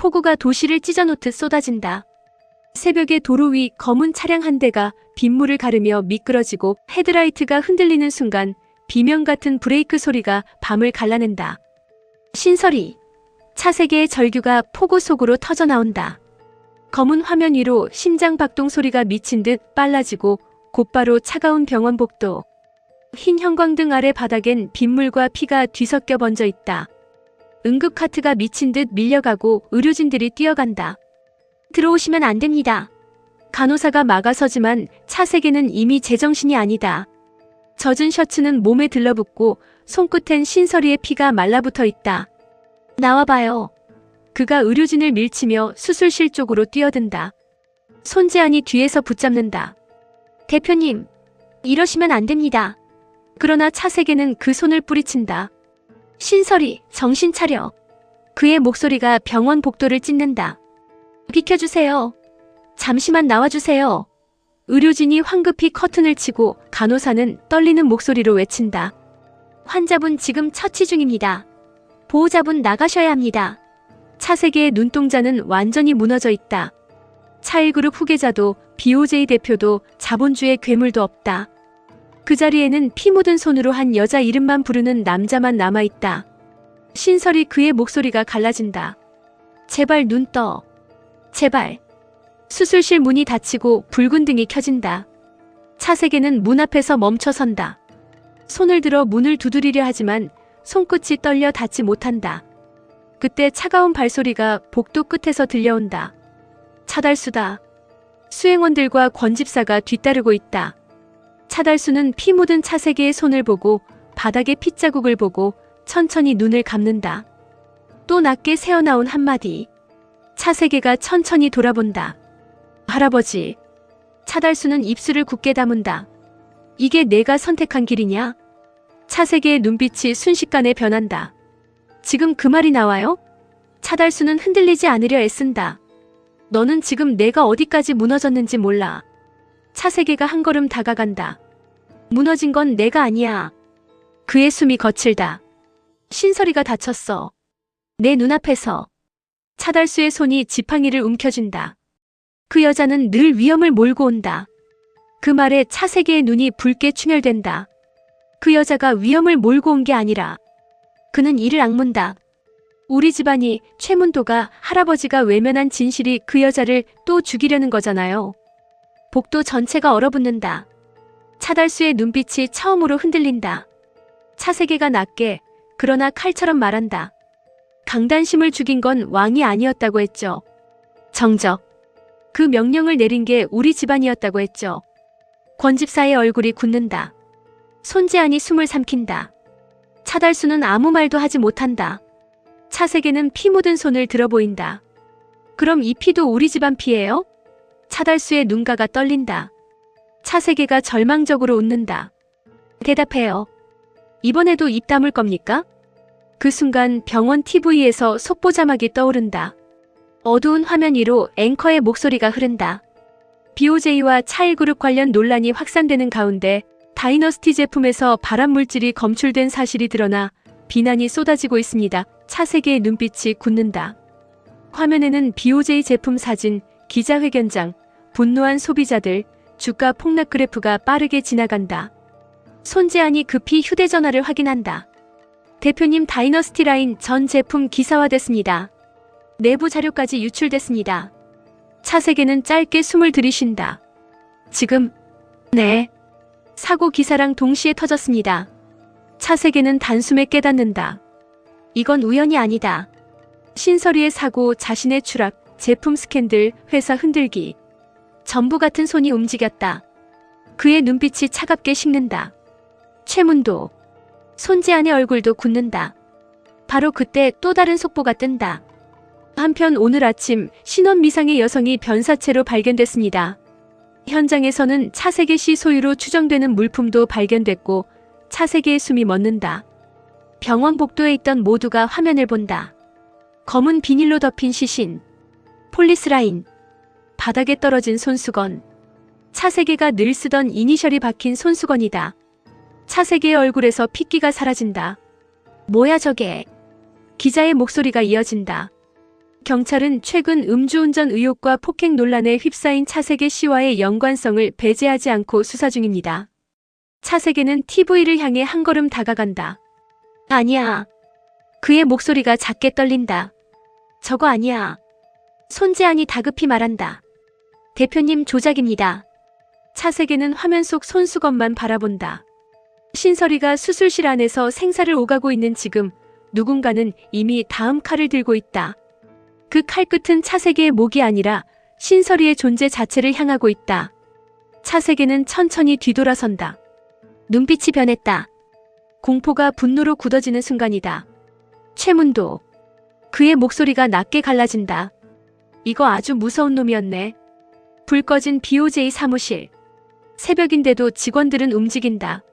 폭우가 도시를 찢어놓듯 쏟아진다. 새벽에 도로 위 검은 차량 한 대가 빗물을 가르며 미끄러지고 헤드라이트가 흔들리는 순간 비명 같은 브레이크 소리가 밤을 갈라낸다. 신설이. 차세계의 절규가 폭우 속으로 터져나온다. 검은 화면 위로 심장 박동 소리가 미친 듯 빨라지고 곧바로 차가운 병원 복도. 흰 형광등 아래 바닥엔 빗물과 피가 뒤섞여 번져 있다. 응급카트가 미친 듯 밀려가고 의료진들이 뛰어간다. 들어오시면 안 됩니다. 간호사가 막아서지만 차세계는 이미 제정신이 아니다. 젖은 셔츠는 몸에 들러붙고 손끝엔 신설이의 피가 말라붙어 있다. 나와봐요. 그가 의료진을 밀치며 수술실 쪽으로 뛰어든다. 손재한이 뒤에서 붙잡는다. 대표님, 이러시면 안 됩니다. 그러나 차세계는 그 손을 뿌리친다. 신설이, 정신 차려. 그의 목소리가 병원 복도를 찢는다. 비켜주세요. 잠시만 나와주세요. 의료진이 황급히 커튼을 치고 간호사는 떨리는 목소리로 외친다. 환자분 지금 처치 중입니다. 보호자분 나가셔야 합니다. 차세계의 눈동자는 완전히 무너져 있다. 차일그룹 후계자도 BOJ 대표도 자본주의 괴물도 없다. 그 자리에는 피 묻은 손으로 한 여자 이름만 부르는 남자만 남아있다. 신설이 그의 목소리가 갈라진다. 제발 눈 떠. 제발. 수술실 문이 닫히고 붉은 등이 켜진다. 차세계는 문 앞에서 멈춰선다. 손을 들어 문을 두드리려 하지만 손끝이 떨려 닫지 못한다. 그때 차가운 발소리가 복도 끝에서 들려온다. 차달수다. 수행원들과 권집사가 뒤따르고 있다. 차달수는 피 묻은 차세계의 손을 보고 바닥의 핏자국을 보고 천천히 눈을 감는다. 또 낮게 새어나온 한마디. 차세계가 천천히 돌아본다. 할아버지. 차달수는 입술을 굳게 다문다. 이게 내가 선택한 길이냐? 차세계의 눈빛이 순식간에 변한다. 지금 그 말이 나와요? 차달수는 흔들리지 않으려 애쓴다. 너는 지금 내가 어디까지 무너졌는지 몰라. 차세계가 한 걸음 다가간다. 무너진 건 내가 아니야. 그의 숨이 거칠다. 신설이가 다쳤어. 내 눈앞에서. 차달수의 손이 지팡이를 움켜쥔다. 그 여자는 늘 위험을 몰고 온다. 그 말에 차세계의 눈이 붉게 충혈된다. 그 여자가 위험을 몰고 온 게 아니라 그는 이를 악문다. 우리 집안이 최문도가 할아버지가 외면한 진실이 그 여자를 또 죽이려는 거잖아요. 복도 전체가 얼어붙는다. 차달수의 눈빛이 처음으로 흔들린다. 차세계가 낮게 그러나 칼처럼 말한다. 강단심을 죽인 건 왕이 아니었다고 했죠. 정적. 그 명령을 내린 게 우리 집안이었다고 했죠. 권집사의 얼굴이 굳는다. 손재한이 숨을 삼킨다. 차달수는 아무 말도 하지 못한다. 차세계는 피 묻은 손을 들어 보인다. 그럼 이 피도 우리 집안 피예요? 차달수의 눈가가 떨린다. 차세계가 절망적으로 웃는다. 대답해요. 이번에도 입 다물 겁니까? 그 순간 병원 TV에서 속보 자막이 떠오른다. 어두운 화면 위로 앵커의 목소리가 흐른다. BOJ와 차일그룹 관련 논란이 확산되는 가운데 다이너스티 제품에서 발암물질이 검출된 사실이 드러나 비난이 쏟아지고 있습니다. 차세계의 눈빛이 굳는다. 화면에는 BOJ 제품 사진, 기자회견장, 분노한 소비자들, 주가 폭락 그래프가 빠르게 지나간다. 손재한이 급히 휴대전화를 확인한다. 대표님 다이너스티 라인 전 제품 기사화됐습니다. 내부 자료까지 유출됐습니다. 차세계는 짧게 숨을 들이쉰다. 지금? 네. 사고 기사랑 동시에 터졌습니다. 차세계는 단숨에 깨닫는다. 이건 우연이 아니다. 신설이의 사고, 자신의 추락, 제품 스캔들, 회사 흔들기. 전부 같은 손이 움직였다. 그의 눈빛이 차갑게 식는다. 최문도. 손재한의 얼굴도 굳는다. 바로 그때 또 다른 속보가 뜬다. 한편 오늘 아침 신원 미상의 여성이 변사체로 발견됐습니다. 현장에서는 차세계 씨 소유로 추정되는 물품도 발견됐고 차세계의 숨이 멎는다. 병원 복도에 있던 모두가 화면을 본다. 검은 비닐로 덮인 시신, 폴리스라인, 바닥에 떨어진 손수건. 차세계가 늘 쓰던 이니셜이 박힌 손수건이다. 차세계의 얼굴에서 핏기가 사라진다. 뭐야 저게? 기자의 목소리가 이어진다. 경찰은 최근 음주운전 의혹과 폭행 논란에 휩싸인 차세계 씨와의 연관성을 배제하지 않고 수사 중입니다. 차세계는 TV를 향해 한 걸음 다가간다. 아니야. 그의 목소리가 작게 떨린다. 저거 아니야. 손재한이 다급히 말한다. 대표님 조작입니다. 차세계는 화면 속 손수건만 바라본다. 신설이가 수술실 안에서 생사를 오가고 있는 지금 누군가는 이미 다음 칼을 들고 있다. 그 칼끝은 차세계의 목이 아니라 신설이의 존재 자체를 향하고 있다. 차세계는 천천히 뒤돌아선다. 눈빛이 변했다. 공포가 분노로 굳어지는 순간이다. 최문도. 그의 목소리가 낮게 갈라진다. 이거 아주 무서운 놈이었네. 불 꺼진 BOJ 사무실. 새벽인데도 직원들은 움직인다.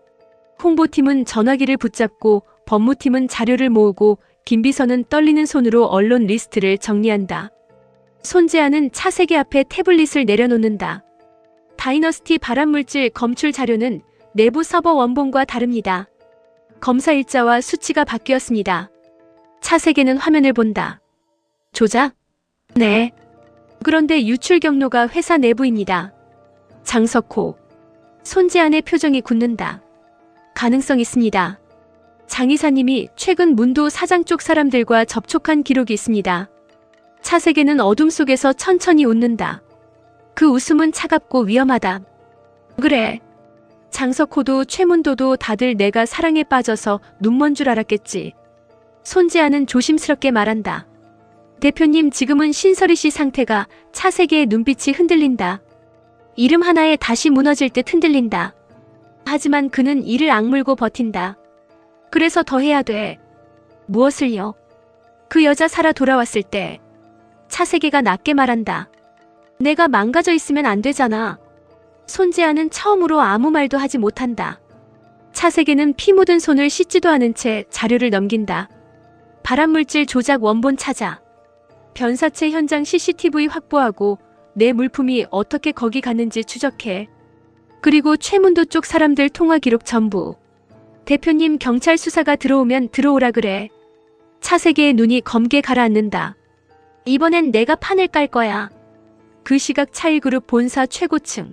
홍보팀은 전화기를 붙잡고 법무팀은 자료를 모으고 김비서는 떨리는 손으로 언론 리스트를 정리한다. 손재한은 차세계 앞에 태블릿을 내려놓는다. 다이너스티 발암물질 검출 자료는 내부 서버 원본과 다릅니다. 검사 일자와 수치가 바뀌었습니다. 차세계는 화면을 본다. 조작? 네. 그런데 유출 경로가 회사 내부입니다. 장석호. 손재한의 표정이 굳는다. 가능성 있습니다. 장 이사님이 최근 문도 사장 쪽 사람들과 접촉한 기록이 있습니다. 차세계는 어둠 속에서 천천히 웃는다. 그 웃음은 차갑고 위험하다. 그래. 장석호도 최문도도 다들 내가 사랑에 빠져서 눈먼 줄 알았겠지. 손재한은 조심스럽게 말한다. 대표님 지금은 신설이 씨 상태가 차세계의 눈빛이 흔들린다. 이름 하나에 다시 무너질 듯 흔들린다. 하지만 그는 이를 악물고 버틴다. 그래서 더 해야 돼. 무엇을요? 그 여자 살아 돌아왔을 때 차세계가 낮게 말한다. 내가 망가져 있으면 안 되잖아. 손재한은 처음으로 아무 말도 하지 못한다. 차세계는 피 묻은 손을 씻지도 않은 채 자료를 넘긴다. 발암물질 조작 원본 찾아. 변사체 현장 CCTV 확보하고 내 물품이 어떻게 거기 갔는지 추적해. 그리고 최문도 쪽 사람들 통화 기록 전부. 대표님 경찰 수사가 들어오면 들어오라 그래. 차세계의 눈이 검게 가라앉는다. 이번엔 내가 판을 깔 거야. 그 시각 차일그룹 본사 최고층.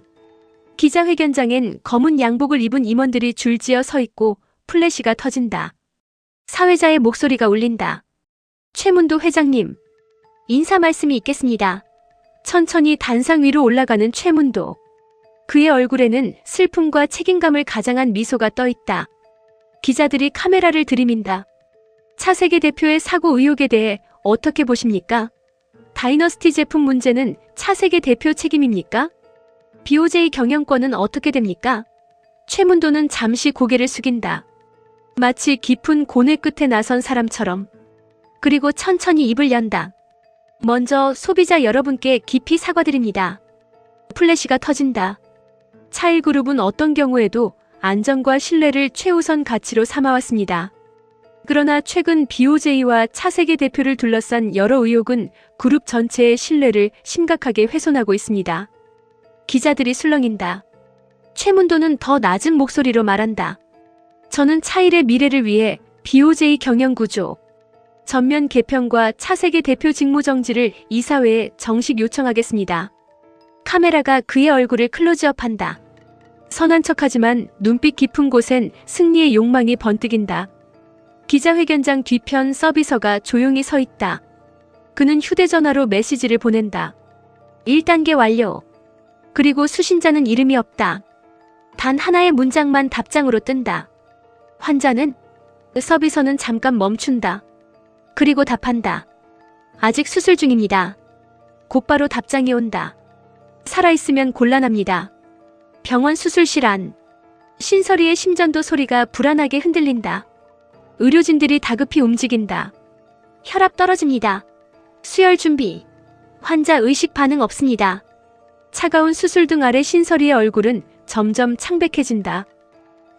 기자회견장엔 검은 양복을 입은 임원들이 줄지어 서 있고 플래시가 터진다. 사회자의 목소리가 울린다. 최문도 회장님. 인사 말씀이 있겠습니다. 천천히 단상 위로 올라가는 최문도. 그의 얼굴에는 슬픔과 책임감을 가장한 미소가 떠 있다. 기자들이 카메라를 들이민다. 차세계 대표의 사고 의혹에 대해 어떻게 보십니까? 다이너스티 제품 문제는 차세계 대표 책임입니까? BOJ 경영권은 어떻게 됩니까? 최문도는 잠시 고개를 숙인다. 마치 깊은 고뇌 끝에 나선 사람처럼. 그리고 천천히 입을 연다. 먼저 소비자 여러분께 깊이 사과드립니다. 플래시가 터진다. 차일그룹은 어떤 경우에도 안전과 신뢰를 최우선 가치로 삼아왔습니다. 그러나 최근 BOJ와 차세계 대표를 둘러싼 여러 의혹은 그룹 전체의 신뢰를 심각하게 훼손하고 있습니다. 기자들이 술렁인다. 최문도는 더 낮은 목소리로 말한다. 저는 차일의 미래를 위해 BOJ 경영구조, 전면 개편과 차세계 대표 직무정지를 이사회에 정식 요청하겠습니다. 카메라가 그의 얼굴을 클로즈업한다. 선한 척하지만 눈빛 깊은 곳엔 승리의 욕망이 번뜩인다. 기자회견장 뒤편 서비서가 조용히 서 있다. 그는 휴대전화로 메시지를 보낸다. 1단계 완료. 그리고 수신자는 이름이 없다. 단 하나의 문장만 답장으로 뜬다. 환자는? 서비서는 잠깐 멈춘다. 그리고 답한다. 아직 수술 중입니다. 곧바로 답장이 온다. 살아있으면 곤란합니다. 병원 수술실 안. 신설이의 심전도 소리가 불안하게 흔들린다. 의료진들이 다급히 움직인다. 혈압 떨어집니다. 수혈 준비. 환자 의식 반응 없습니다. 차가운 수술 등 아래 신설이의 얼굴은 점점 창백해진다.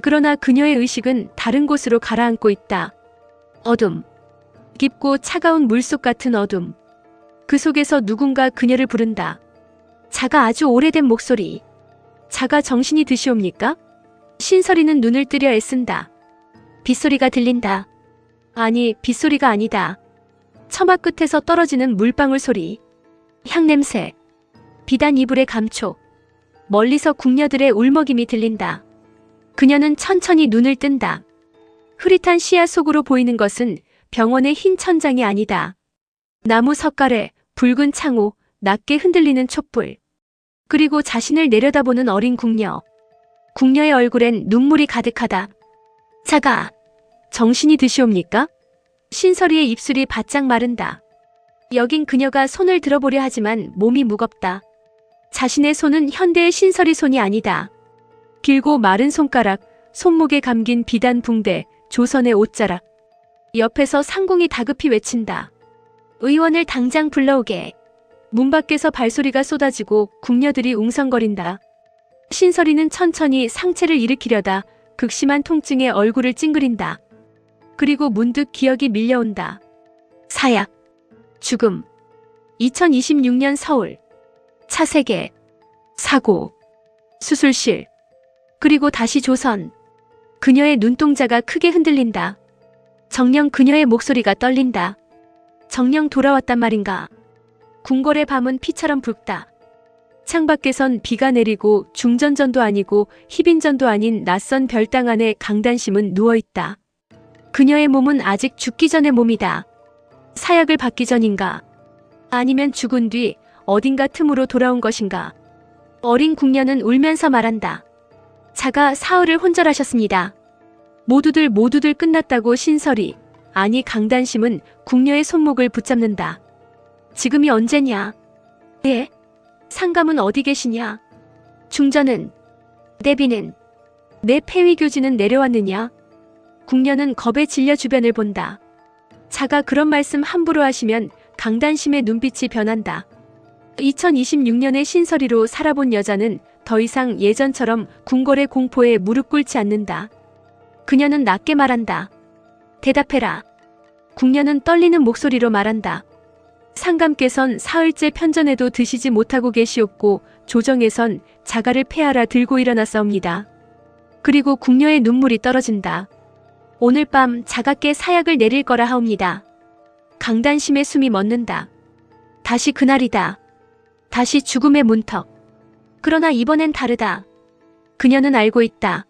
그러나 그녀의 의식은 다른 곳으로 가라앉고 있다. 어둠. 깊고 차가운 물속 같은 어둠. 그 속에서 누군가 그녀를 부른다. 자가 아주 오래된 목소리. 자가 정신이 드시옵니까? 신설이는 눈을 뜨려 애쓴다. 빗소리가 들린다. 아니, 빗소리가 아니다. 처마 끝에서 떨어지는 물방울 소리, 향냄새, 비단 이불의 감촉, 멀리서 궁녀들의 울먹임이 들린다. 그녀는 천천히 눈을 뜬다. 흐릿한 시야 속으로 보이는 것은 병원의 흰 천장이 아니다. 나무 석가래, 붉은 창호, 낮게 흔들리는 촛불. 그리고 자신을 내려다보는 어린 궁녀. 궁녀의 얼굴엔 눈물이 가득하다. 자가, 정신이 드시옵니까? 신설이의 입술이 바짝 마른다. 여긴 그녀가 손을 들어보려 하지만 몸이 무겁다. 자신의 손은 현대의 신설이 손이 아니다. 길고 마른 손가락, 손목에 감긴 비단 붕대, 조선의 옷자락. 옆에서 상궁이 다급히 외친다. 의원을 당장 불러오게. 문 밖에서 발소리가 쏟아지고 궁녀들이 웅성거린다. 신설이는 천천히 상체를 일으키려다 극심한 통증에 얼굴을 찡그린다. 그리고 문득 기억이 밀려온다. 사약, 죽음, 2026년 서울, 차세계, 사고, 수술실, 그리고 다시 조선. 그녀의 눈동자가 크게 흔들린다. 정녕 그녀의 목소리가 떨린다. 정녕 돌아왔단 말인가. 궁궐의 밤은 피처럼 붉다. 창밖에선 비가 내리고 중전전도 아니고 희빈전도 아닌 낯선 별당 안에 강단심은 누워있다. 그녀의 몸은 아직 죽기 전의 몸이다. 사약을 받기 전인가? 아니면 죽은 뒤 어딘가 틈으로 돌아온 것인가? 어린 궁녀는 울면서 말한다. 자가 사흘을 혼절하셨습니다. 모두들 끝났다고 신설이, 아니 강단심은 궁녀의 손목을 붙잡는다. 지금이 언제냐? 예? 상감은 어디 계시냐? 중전은? 내비는? 내 폐위교지는 내려왔느냐? 궁녀는 겁에 질려 주변을 본다. 자가 그런 말씀 함부로 하시면 강단심의 눈빛이 변한다. 2026년의 신설이로 살아본 여자는 더 이상 예전처럼 궁궐의 공포에 무릎 꿇지 않는다. 그녀는 낮게 말한다. 대답해라. 궁녀는 떨리는 목소리로 말한다. 상감께선 사흘째 편전에도 드시지 못하고 계시옵고 조정에선 자가를 폐하라 들고 일어났사옵니다. 그리고 궁녀의 눈물이 떨어진다. 오늘 밤 자가께 사약을 내릴 거라 하옵니다. 강단심의 숨이 멎는다. 다시 그날이다. 다시 죽음의 문턱. 그러나 이번엔 다르다. 그녀는 알고 있다.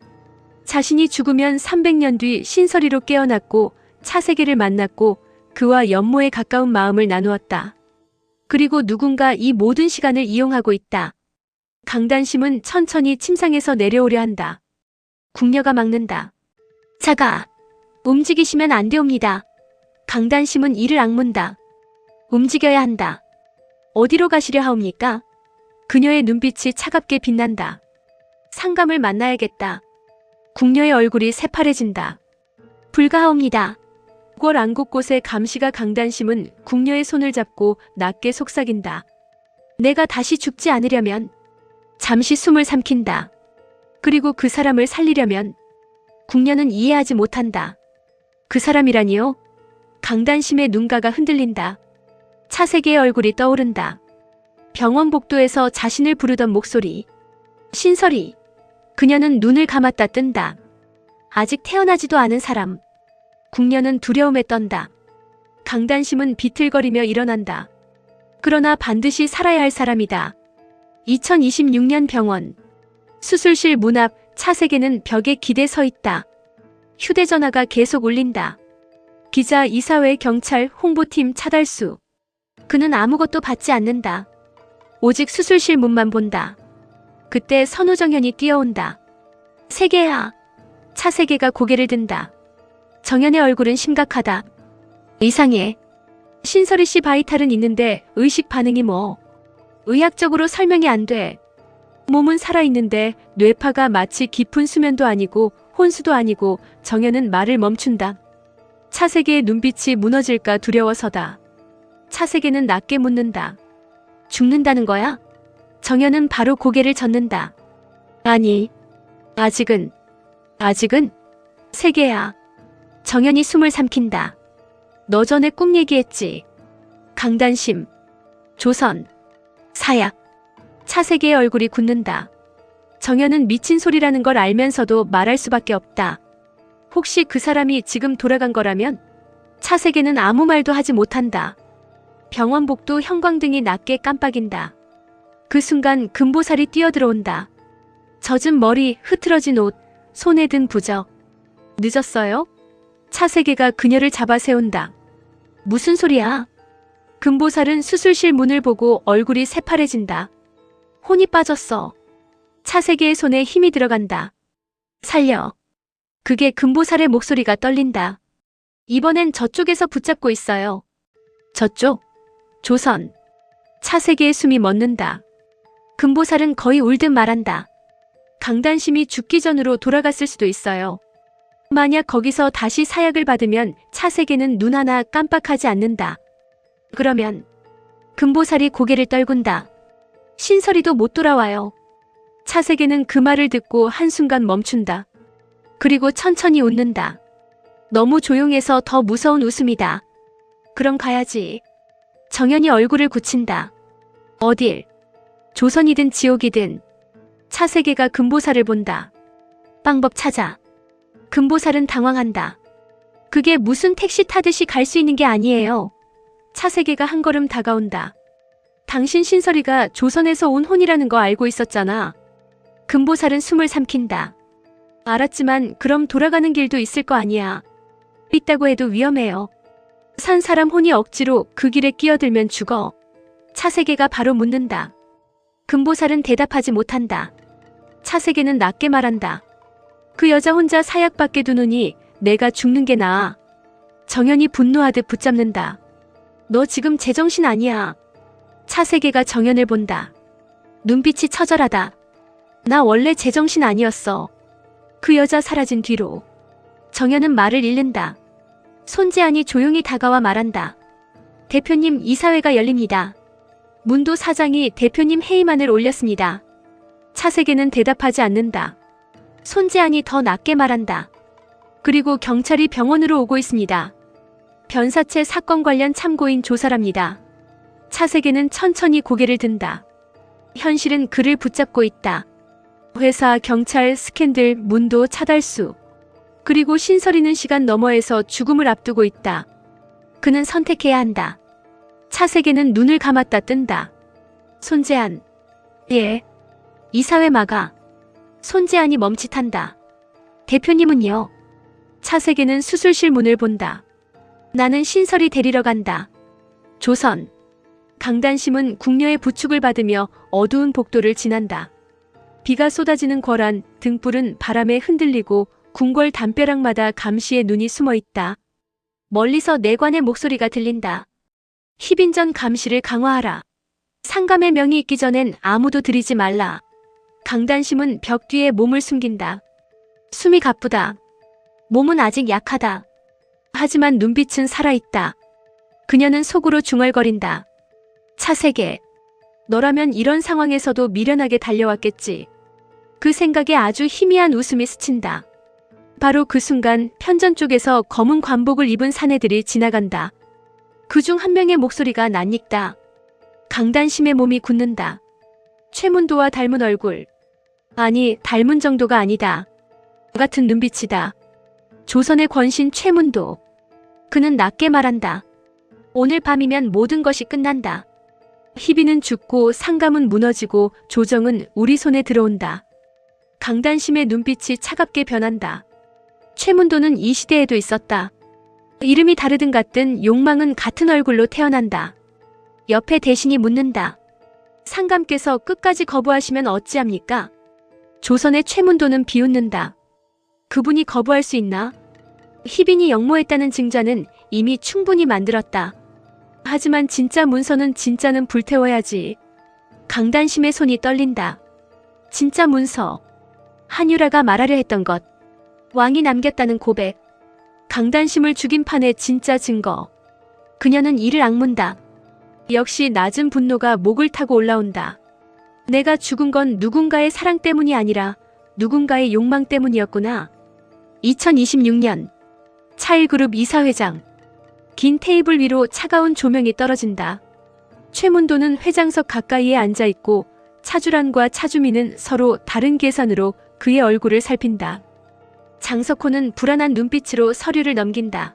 자신이 죽으면 300년 뒤 신설이로 깨어났고 차세계를 만났고 그와 연모에 가까운 마음을 나누었다. 그리고 누군가 이 모든 시간을 이용하고 있다. 강단심은 천천히 침상에서 내려오려 한다. 궁녀가 막는다. 자가, 움직이시면 안 되옵니다. 강단심은 이를 악문다. 움직여야 한다. 어디로 가시려 하옵니까? 그녀의 눈빛이 차갑게 빛난다. 상감을 만나야겠다. 궁녀의 얼굴이 새파래진다. 불가하옵니다. 궁궐 안 곳곳에 감시가 강단심은 궁녀의 손을 잡고 낮게 속삭인다. 내가 다시 죽지 않으려면 잠시 숨을 삼킨다. 그리고 그 사람을 살리려면 궁녀는 이해하지 못한다. 그 사람이라니요? 강단심의 눈가가 흔들린다. 차세계의 얼굴이 떠오른다. 병원 복도에서 자신을 부르던 목소리. 신설이. 그녀는 눈을 감았다 뜬다. 아직 태어나지도 않은 사람. 궁녀는 두려움에 떤다. 강단심은 비틀거리며 일어난다. 그러나 반드시 살아야 할 사람이다. 2026년 병원. 수술실 문 앞 차세계는 벽에 기대 서 있다. 휴대전화가 계속 울린다. 기자, 이사회, 경찰, 홍보팀, 차달수. 그는 아무것도 받지 않는다. 오직 수술실 문만 본다. 그때 선우정현이 뛰어온다. 세계야. 차세계가 고개를 든다. 정현의 얼굴은 심각하다. 이상해. 신설이 씨 바이탈은 있는데 의식 반응이 뭐. 의학적으로 설명이 안 돼. 몸은 살아있는데 뇌파가 마치 깊은 수면도 아니고 혼수도 아니고. 정현은 말을 멈춘다. 차세계의 눈빛이 무너질까 두려워서다. 차세계는 낮게 묻는다. 죽는다는 거야? 정현은 바로 고개를 젓는다. 아니, 아직은. 세계야. 정현이 숨을 삼킨다. 너 전에 꿈 얘기했지. 강단심, 조선, 사약. 차세계의 얼굴이 굳는다. 정현은 미친 소리라는 걸 알면서도 말할 수밖에 없다. 혹시 그 사람이 지금 돌아간 거라면? 차세계는 아무 말도 하지 못한다. 병원복도 형광등이 낮게 깜빡인다. 그 순간 금보살이 뛰어들어온다. 젖은 머리, 흐트러진 옷, 손에 든 부적. 늦었어요? 차세계가 그녀를 잡아 세운다. 무슨 소리야? 금보살은 수술실 문을 보고 얼굴이 새파래진다. 혼이 빠졌어. 차세계의 손에 힘이 들어간다. 살려. 그게 금보살의 목소리가 떨린다. 이번엔 저쪽에서 붙잡고 있어요. 저쪽? 조선. 차세계의 숨이 멎는다. 금보살은 거의 울듯 말한다. 강단심이 죽기 전으로 돌아갔을 수도 있어요. 만약 거기서 다시 사약을 받으면 차세계는 눈 하나 깜빡하지 않는다. 그러면 금보살이 고개를 떨군다. 신설이도 못 돌아와요. 차세계는 그 말을 듣고 한순간 멈춘다. 그리고 천천히 웃는다. 너무 조용해서 더 무서운 웃음이다. 그럼 가야지. 정연이 얼굴을 굳힌다. 어딜? 조선이든 지옥이든. 차세계가 금보살을 본다. 방법 찾아. 금보살은 당황한다. 그게 무슨 택시 타듯이 갈 수 있는 게 아니에요. 차세계가 한 걸음 다가온다. 당신 신설이가 조선에서 온 혼이라는 거 알고 있었잖아. 금보살은 숨을 삼킨다. 알았지만 그럼 돌아가는 길도 있을 거 아니야. 있다고 해도 위험해요. 산 사람 혼이 억지로 그 길에 끼어들면 죽어. 차세계가 바로 묻는다. 금보살은 대답하지 못한다. 차세계는 낮게 말한다. 그 여자 혼자 사약밖에 두느니 내가 죽는 게 나아. 정연이 분노하듯 붙잡는다. 너 지금 제정신 아니야. 차세계가 정연을 본다. 눈빛이 처절하다. 나 원래 제정신 아니었어. 그 여자 사라진 뒤로. 정연은 말을 잃는다. 손재한이 조용히 다가와 말한다. 대표님 이사회가 열립니다. 문도 사장이 대표님 회의만을 올렸습니다. 차세계는 대답하지 않는다. 손재한이 더 낮게 말한다. 그리고 경찰이 병원으로 오고 있습니다. 변사체 사건 관련 참고인 조사랍니다. 차세계는 천천히 고개를 든다. 현실은 그를 붙잡고 있다. 회사, 경찰, 스캔들, 문도, 차달수. 그리고 신설이는 시간 너머에서 죽음을 앞두고 있다. 그는 선택해야 한다. 차세계는 눈을 감았다 뜬다. 손재한. 예. 이사회 막아. 손재한이 멈칫한다. 대표님은요? 차세계는 수술실 문을 본다. 나는 신설이 데리러 간다. 조선. 강단심은 궁녀의 부축을 받으며 어두운 복도를 지난다. 비가 쏟아지는 거란 등불은 바람에 흔들리고 궁궐 담벼락마다 감시의 눈이 숨어 있다. 멀리서 내관의 목소리가 들린다. 희빈전 감시를 강화하라. 상감의 명이 있기 전엔 아무도 들이지 말라. 강단심은 벽 뒤에 몸을 숨긴다. 숨이 가쁘다. 몸은 아직 약하다. 하지만 눈빛은 살아있다. 그녀는 속으로 중얼거린다. 차세계. 너라면 이런 상황에서도 미련하게 달려왔겠지. 그 생각에 아주 희미한 웃음이 스친다. 바로 그 순간 편전 쪽에서 검은 관복을 입은 사내들이 지나간다. 그중 한 명의 목소리가 낯익다. 강단심의 몸이 굳는다. 최문도와 닮은 얼굴. 아니, 닮은 정도가 아니다. 같은 눈빛이다. 조선의 권신 최문도. 그는 낮게 말한다. 오늘 밤이면 모든 것이 끝난다. 희비는 죽고 상감은 무너지고 조정은 우리 손에 들어온다. 강단심의 눈빛이 차갑게 변한다. 최문도는 이 시대에도 있었다. 이름이 다르든 같든 욕망은 같은 얼굴로 태어난다. 옆에 대신이 묻는다. 상감께서 끝까지 거부하시면 어찌합니까? 조선의 최문도는 비웃는다. 그분이 거부할 수 있나? 희빈이 역모했다는 증자는 이미 충분히 만들었다. 하지만 진짜 문서는 진짜는 불태워야지. 강단심의 손이 떨린다. 진짜 문서. 한유라가 말하려 했던 것. 왕이 남겼다는 고백. 강단심을 죽인 판의 진짜 증거. 그녀는 이를 악문다. 역시 낮은 분노가 목을 타고 올라온다. 내가 죽은 건 누군가의 사랑 때문이 아니라 누군가의 욕망 때문이었구나. 2026년 차일그룹 이사회장. 긴 테이블 위로 차가운 조명이 떨어진다. 최문도는 회장석 가까이에 앉아있고 차주란과 차주민은 서로 다른 계산으로 그의 얼굴을 살핀다. 장석호는 불안한 눈빛으로 서류를 넘긴다.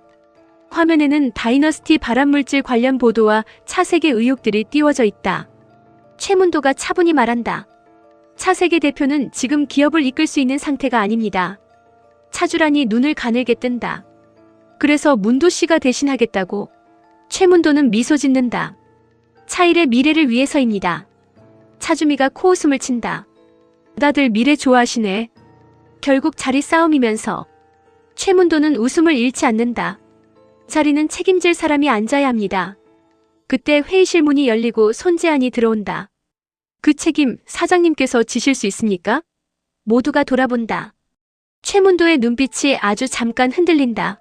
화면에는 다이너스티 발암물질 관련 보도와 차세계 의혹들이 띄워져 있다. 최문도가 차분히 말한다. 차세계 대표는 지금 기업을 이끌 수 있는 상태가 아닙니다. 차주란이 눈을 가늘게 뜬다. 그래서 문도 씨가 대신하겠다고. 최문도는 미소 짓는다. 차일의 미래를 위해서입니다. 차주미가 코웃음을 친다. 다들 미래 좋아하시네. 결국 자리 싸움이면서 최문도는 웃음을 잃지 않는다. 자리는 책임질 사람이 앉아야 합니다. 그때 회의실 문이 열리고 손재한이 들어온다. 그 책임 사장님께서 지실 수 있습니까? 모두가 돌아본다. 최문도의 눈빛이 아주 잠깐 흔들린다.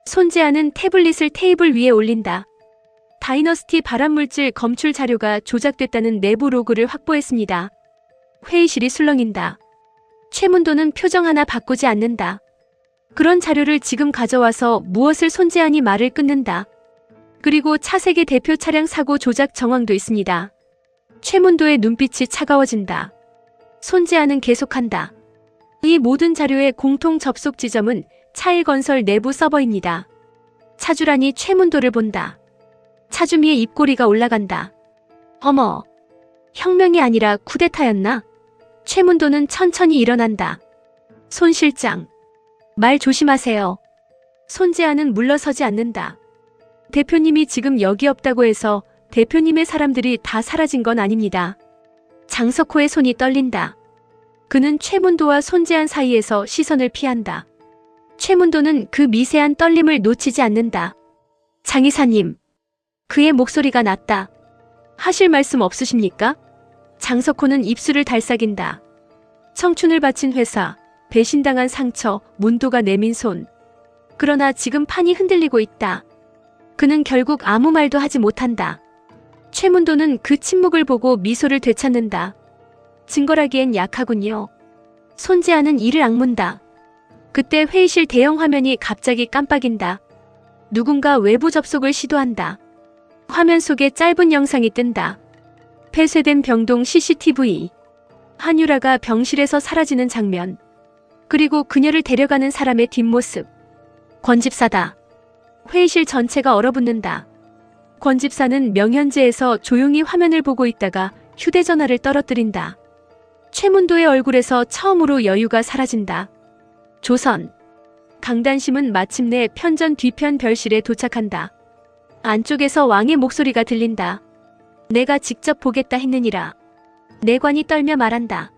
손재한은 태블릿을 테이블 위에 올린다. 다이너스티 발암물질 검출 자료가 조작됐다는 내부 로그를 확보했습니다. 회의실이 술렁인다. 최문도는 표정 하나 바꾸지 않는다. 그런 자료를 지금 가져와서 무엇을 손재한이 말을 끊는다. 그리고 차세계 대표 차량 사고 조작 정황도 있습니다. 최문도의 눈빛이 차가워진다. 손재한은 계속한다. 이 모든 자료의 공통 접속 지점은 차일건설 내부 서버입니다. 차주란이 최문도를 본다. 차주미의 입꼬리가 올라간다. 어머, 혁명이 아니라 쿠데타였나? 최문도는 천천히 일어난다. 손 실장, 말 조심하세요. 손재한은 물러서지 않는다. 대표님이 지금 여기 없다고 해서 대표님의 사람들이 다 사라진 건 아닙니다. 장석호의 손이 떨린다. 그는 최문도와 손재한 사이에서 시선을 피한다. 최문도는 그 미세한 떨림을 놓치지 않는다. 장 이사님. 그의 목소리가 낮다. 하실 말씀 없으십니까? 장석호는 입술을 달싹인다. 청춘을 바친 회사, 배신당한 상처, 문도가 내민 손. 그러나 지금 판이 흔들리고 있다. 그는 결국 아무 말도 하지 못한다. 최문도는 그 침묵을 보고 미소를 되찾는다. 증거라기엔 약하군요. 손재한은 이를 악문다. 그때 회의실 대형 화면이 갑자기 깜빡인다. 누군가 외부 접속을 시도한다. 화면 속에 짧은 영상이 뜬다. 폐쇄된 병동 CCTV. 한유라가 병실에서 사라지는 장면. 그리고 그녀를 데려가는 사람의 뒷모습. 권 집사다. 회의실 전체가 얼어붙는다. 권 집사는 명현재에서 조용히 화면을 보고 있다가 휴대전화를 떨어뜨린다. 최문도의 얼굴에서 처음으로 여유가 사라진다. 조선. 강단심은 마침내 편전 뒤편 별실에 도착한다. 안쪽에서 왕의 목소리가 들린다. 내가 직접 보겠다 했느니라. 내관이 떨며 말한다.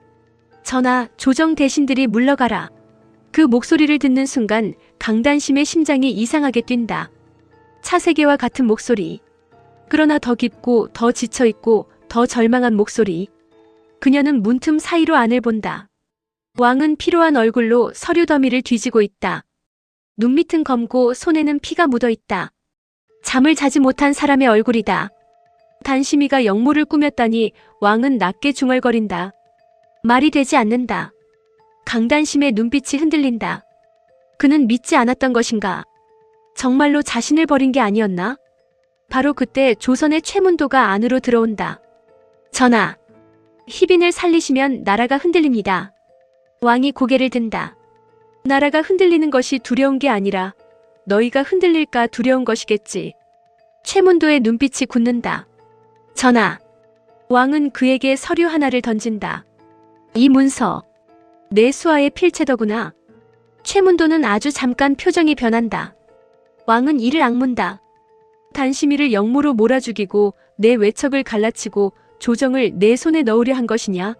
전하, 조정 대신들이 물러가라. 그 목소리를 듣는 순간 강단심의 심장이 이상하게 뛴다. 차세계와 같은 목소리. 그러나 더 깊고 더 지쳐있고 더 절망한 목소리. 그녀는 문틈 사이로 안을 본다. 왕은 피로한 얼굴로 서류 더미를 뒤지고 있다. 눈밑은 검고 손에는 피가 묻어있다. 잠을 자지 못한 사람의 얼굴이다. 단심이가 역모를 꾸몄다니 왕은 낮게 중얼거린다. 말이 되지 않는다. 강단심의 눈빛이 흔들린다. 그는 믿지 않았던 것인가? 정말로 자신을 버린 게 아니었나? 바로 그때 조선의 최문도가 안으로 들어온다. 전하, 희빈을 살리시면 나라가 흔들립니다. 왕이 고개를 든다. 나라가 흔들리는 것이 두려운 게 아니라 너희가 흔들릴까 두려운 것이겠지. 최문도의 눈빛이 굳는다. 전하. 왕은 그에게 서류 하나를 던진다. 이 문서. 내 수하의 필체더구나. 최문도는 아주 잠깐 표정이 변한다. 왕은 이를 악문다. 단심이를 역모로 몰아죽이고 내 외척을 갈라치고 조정을 내 손에 넣으려 한 것이냐?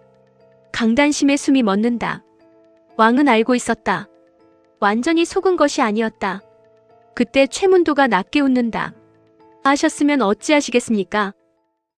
강단심의 숨이 멎는다. 왕은 알고 있었다. 완전히 속은 것이 아니었다. 그때 최문도가 낮게 웃는다. 아셨으면 어찌하시겠습니까?